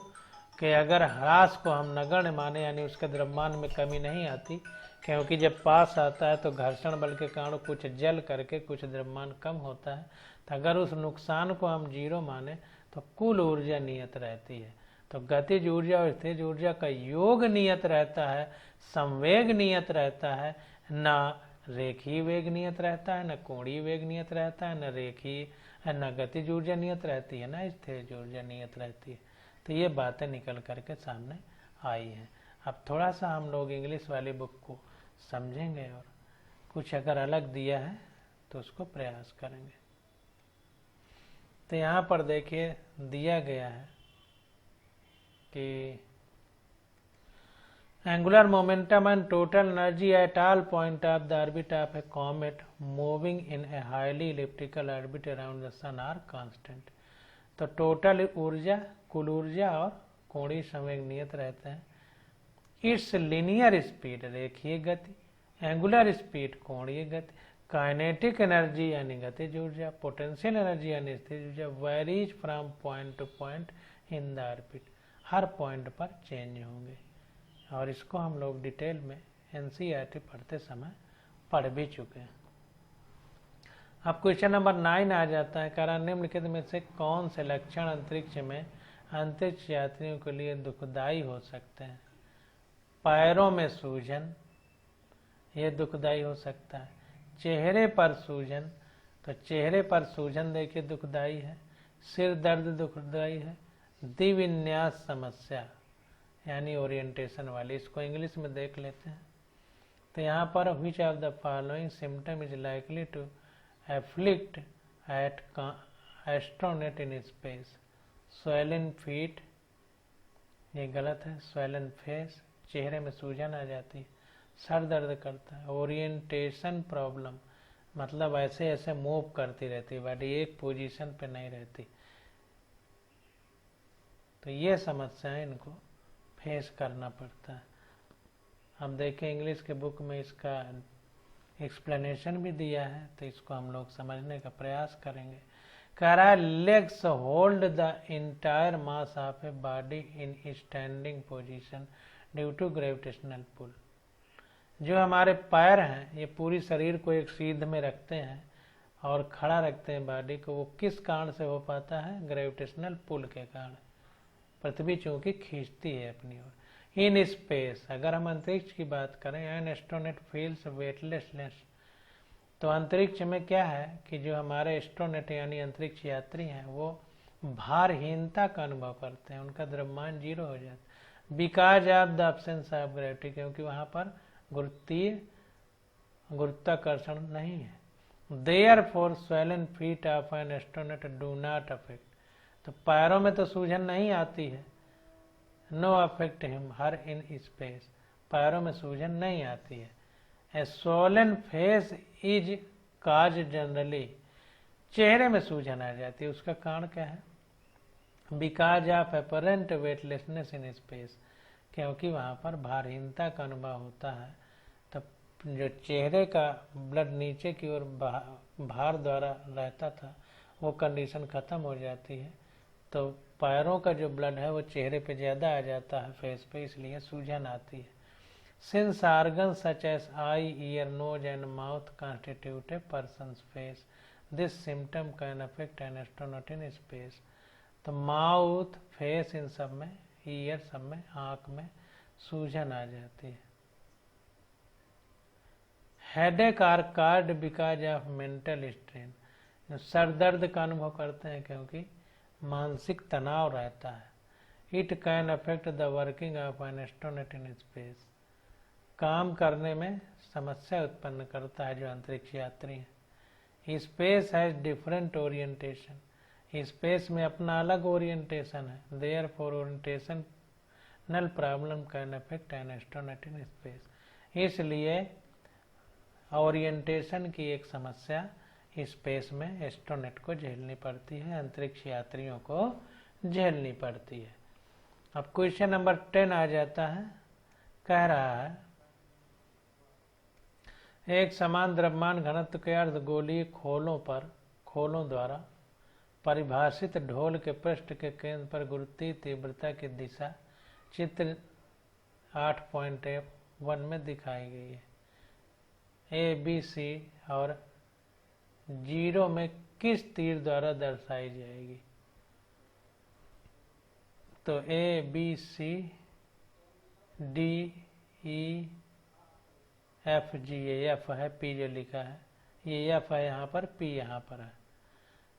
Speaker 1: के अगर ह्रास को हम नगण्य माने, यानी उसके द्रव्यमान में कमी नहीं आती, क्योंकि जब पास आता है तो घर्षण बल के कारण कुछ जल करके कुछ द्रव्यमान कम होता है, तो अगर उस नुकसान को हम जीरो माने तो कुल ऊर्जा नियत रहती है। तो गतिज ऊर्जा और स्थितिज ऊर्जा का योग नियत रहता है, संवेग नियत रहता है, न रेखीय वेग नियत रहता है, न कोणीय वेग नियत रहता है, न रेखीय न गतिज ऊर्जा नियत रहती है, न स्थितिज ऊर्जा नियत रहती है। तो ये बातें निकल करके सामने आई हैं। अब थोड़ा सा हम लोग इंग्लिश वाली बुक को समझेंगे और कुछ अगर अलग दिया है तो उसको प्रयास करेंगे। तो यहाँ पर देखिए दिया गया है कि angular momentum and total energy at all point of the orbit of a comet moving in a highly elliptical orbit around the sun are constant. तो टोटल ऊर्जा, कुल ऊर्जा और कोणीय संवेग नियत रहते हैं। इट्स लीनियर स्पीड रेखीय गति, एंगुलर स्पीड कोणीय गति, काइनेटिक एनर्जी यानी गतिज ऊर्जा, पोटेंशियल एनर्जी यानी स्थितिज ऊर्जा varies from point two point in the orbit, her point पर चेंज होंगे। और इसको हम लोग डिटेल में एनसीईआरटी पढ़ते समय पढ़ भी चुके हैं। अब क्वेश्चन नंबर 9 आ जाता है, कारण निम्नलिखित में से कौन से लक्षण अंतरिक्ष में अंतरिक्ष यात्रियों के लिए दुखदायी हो सकते हैं। पैरों में सूजन, ये दुखदायी हो सकता है। चेहरे पर सूजन, तो चेहरे पर सूजन देखिए दुखदायी है। सिर दर्द दुखदायी है। द्विविन्यास समस्या यानी ओरिएंटेशन वाली, इसको इंग्लिश में देख लेते हैं। तो यहाँ पर which of the following symptom is likely to afflict at astronaut in space. Swollen feet, ये गलत है। स्वेलन फेस, चेहरे में सूजन आ जाती है। सर दर्द करता है। ओरिएंटेशन प्रॉब्लम, मतलब ऐसे ऐसे मूव करती रहती है बॉडी, एक पोजीशन पे नहीं रहती। तो ये समस्याएं इनको फेस करना पड़ता है। हम देखें इंग्लिश के बुक में इसका एक्सप्लेनेशन भी दिया है, तो इसको हम लोग समझने का प्रयास करेंगे। कह रहा है legs hold the entire mass of a body in standing position due to gravitational pull. जो हमारे पैर हैं ये पूरी शरीर को एक सीध में रखते हैं और खड़ा रखते हैं बॉडी को। वो किस कारण से हो पाता है? ग्रेविटेशनल पुल के कारण। पृथ्वी चूंकि खींचती है अपनी ओर। इन स्पेस, अगर हम अंतरिक्ष की बात करें, एन एस्ट्रोनॉट फील्स वेटलेसनेस, तो अंतरिक्ष में क्या है कि जो हमारे एस्ट्रोनॉट यानी अंतरिक्ष यात्री हैं वो भारहीनता का अनुभव करते हैं, उनका द्रव्यमान 0 हो जाता है। Because of the absence of gravity, क्योंकि वहां पर गुरुत्वाकर्षण नहीं है। Therefore swollen feet of an astronaut do not affect, तो पैरों में तो सूजन नहीं आती है। No affect him her in space, पैरों में सूजन नहीं आती है। A swollen face is cause generally, चेहरे में सूजन आ जाती है, उसका कारण क्या है? Because of apparent weightlessness in space, क्योंकि वहां पर भारहीनता का अनुभव होता है। तब जो चेहरे का ब्लड नीचे की ओर भार द्वारा रहता था वो कंडीशन खत्म हो जाती है, तो पैरों का जो ब्लड है वो चेहरे पे ज्यादा आ जाता है, फेस पे, इसलिए सूजन आती है। Since organs such as eye, ear, nose and mouth constitute a person's face, this symptom can affect an astronaut in space. तो माउथ, फेस, इन सब में, ईयर सब में, आंख में सूजन आ जाती है। Headache are caused because of mental strain, जो सर दर्द का अनुभव करते हैं क्योंकि मानसिक तनाव रहता है। It can affect the working of an astronaut in space, काम करने में समस्या उत्पन्न करता है जो अंतरिक्ष यात्री है। Space has different orientation, space में अपना अलग ओरिएंटेशन है, therefore orientational problem can affect an astronaut in space. इसलिए ओरिएंटेशन की एक समस्या स्पेस में एस्ट्रोनॉट को झेलनी पड़ती है, अंतरिक्ष यात्रियों को झेलनी पड़ती है। अब क्वेश्चन नंबर 10 आ जाता है, कह रहा है एक समान द्रव्यमान घनत्व के अर्धगोलीय खोलों द्वारा परिभाषित ढोल के पृष्ठ के केंद्र पर गुरुत्वीय तीव्रता की दिशा चित्र 8.1 में दिखाई गई है। ए बी सी और 0 में किस तीर द्वारा दर्शाई जाएगी? तो A B C D E F G, ये एफ है, पी जो लिखा है ये एफ है यहाँ पर, पी यहाँ पर है।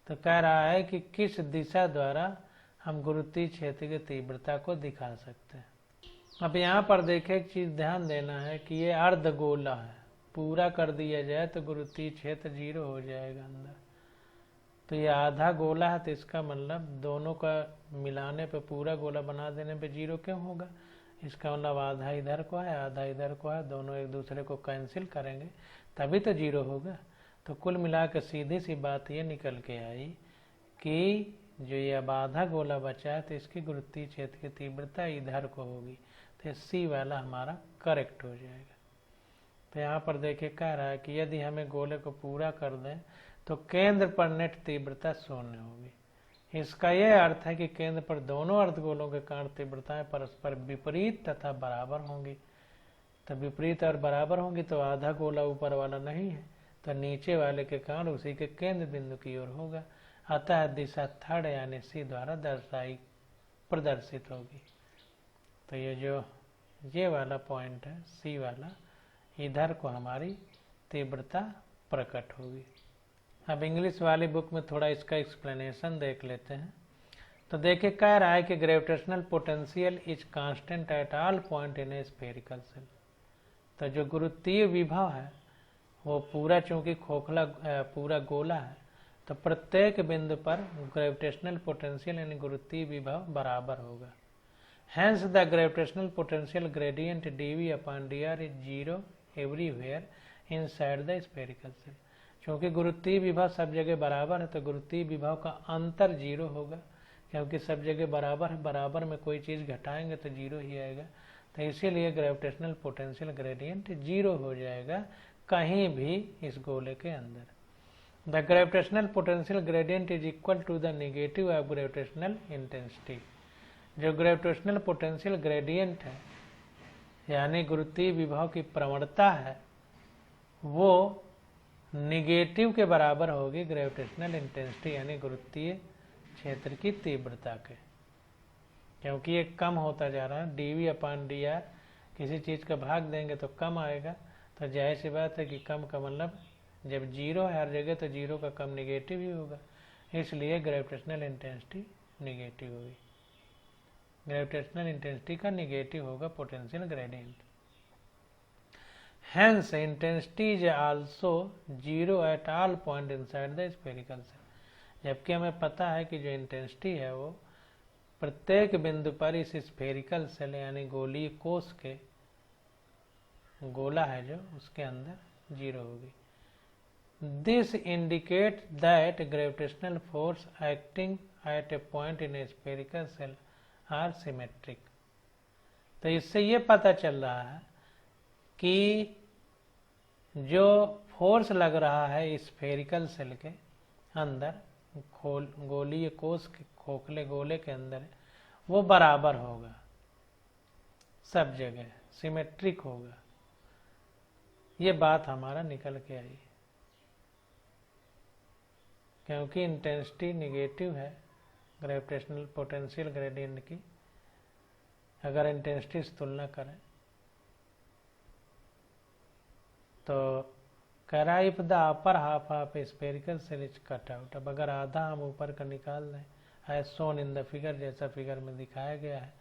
Speaker 1: तो कह रहा है कि किस दिशा द्वारा हम गुरुत्वीय क्षेत्र की तीव्रता को दिखा सकते हैं। अब यहाँ पर देखें, एक चीज ध्यान देना है कि ये अर्धगोला है, पूरा कर दिया जाए तो गुरुत्वीय क्षेत्र 0 हो जाएगा अंदर। तो ये आधा गोला है, तो इसका मतलब दोनों का मिलाने पे पूरा गोला बना देने पे 0 क्यों होगा? इसका मतलब आधा इधर को है, आधा इधर को है, दोनों एक दूसरे को कैंसिल करेंगे तभी तो 0 होगा। तो कुल मिला के सीधी सी बात ये निकल के आई कि जो ये अब आधा गोला बचा है तो इसकी गुरुत्वीय क्षेत्र की तीव्रता इधर को होगी, तो सी वाला हमारा करेक्ट हो जाएगा। तो यहाँ पर देखिए कह रहा है कि यदि हमें गोले को पूरा कर दें तो केंद्र पर नेट तीव्रता 0 होगी। इसका यह अर्थ है कि केंद्र पर दोनों अर्धगोलों के कारण तीव्रताएं परस्पर विपरीत तथा बराबर होंगी। तो विपरीत और बराबर होंगी तो आधा गोला ऊपर वाला नहीं है, तो नीचे वाले के कारण उसी के केंद्र बिंदु की ओर होगा। अतः दिशा थर्ड यानी सी द्वारा प्रदर्शित होगी। तो ये वाला पॉइंट है, सी वाला, इधर को हमारी तीव्रता प्रकट होगी। अब इंग्लिश वाली बुक में थोड़ा इसका एक्सप्लेनेशन देख लेते हैं। तो देखिए कह रहा है कि gravitational potential is constant eight all point in A spherical shell. तो जो गुरुत्वीय विभव है वो पूरा, चूंकि खोखला पूरा गोला है, तो प्रत्येक बिंदु पर ग्रेविटेशनल पोटेंशियल यानी गुरुत्वीय विभव बराबर होगा। Hence the gravitational potential gradient dV upon dr is 0 everywhere inside the spherical shell। क्योंकि गुरुत्वीय विभव सब जगह बराबर है तो गुरुत्वीय विभव का अंतर 0 होगा, क्योंकि सब जगह बराबर है, बराबर में कोई चीज घटाएंगे तो 0 ही आएगा। तो इसीलिए ग्रेविटेशनल पोटेंशियल ग्रेडियंट 0 हो जाएगा कहीं भी इस गोले के अंदर। The gravitational potential gradient is equal to the negative of gravitational intensity. जो ग्रेविटेशनल पोटेंशियल ग्रेडियंट है यानी गुरुत्वीय विभव की प्रवणता है, वो निगेटिव के बराबर होगी ग्रेविटेशनल इंटेंसिटी यानी गुरुत्वीय क्षेत्र की तीव्रता के, क्योंकि ये कम होता जा रहा है। dV अपॉन dr, किसी चीज का भाग देंगे तो कम आएगा, तो जाहिर सी बात है कि कम का मतलब जब 0 है हर जगह तो 0 का कम निगेटिव ही होगा, इसलिए ग्रेविटेशनल इंटेंसिटी निगेटिव होगी। ग्रेविटेशनल इंटेंसिटी का निगेटिव होगा potential gradient. Hence intensity is also 0 at all point inside the spherical cell। जबकि हमें पता है कि जो इंटेंसिटी है वो प्रत्येक बिंदु पर इस स्फेरिकल सेल यानी गोलीय कोश के, गोला है जो, उसके अंदर 0 होगी। This indicates that gravitational force acting at a point in a spherical cell are symmetric। तो इससे ये पता चल रहा है कि जो फोर्स लग रहा है स्फेरिकल सेल के अंदर, गोलीय कोश के खोखले गोले के अंदर, वो बराबर होगा, सब जगह सिमेट्रिक होगा। ये बात हमारा निकल के आई, क्योंकि इंटेंसिटी निगेटिव है ग्रेविटेशनल पोटेंशियल ग्रेडियंट की। अगर इंटेंसिटी से तुलना करें तो कह रहा है if the upper half of spherical shell is cut out. अब अगर आधा हम ऊपर का निकाल दें, as shown in the figure, जैसा फिगर में दिखाया गया है,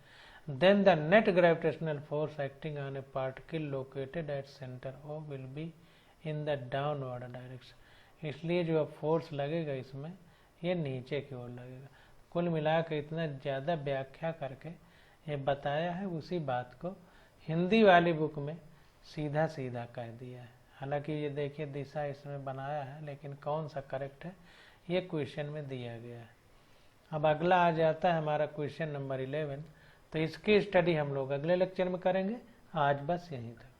Speaker 1: then the net gravitational force acting on a particle located at centre O will be in the downward direction. इसलिए जो अब फोर्स लगेगा इसमें ये नीचे की ओर लगेगा। कुल मिला के इतना ज़्यादा व्याख्या करके ये बताया है, उसी बात को हिंदी वाली बुक में सीधा सीधा कह दिया है। हालांकि ये देखिए दिशा इसमें बनाया है, लेकिन कौन सा करेक्ट है ये क्वेश्चन में दिया गया है। अब अगला आ जाता है हमारा क्वेश्चन नंबर 11। तो इसकी स्टडी हम लोग अगले लेक्चर में करेंगे। आज बस यहीं तक।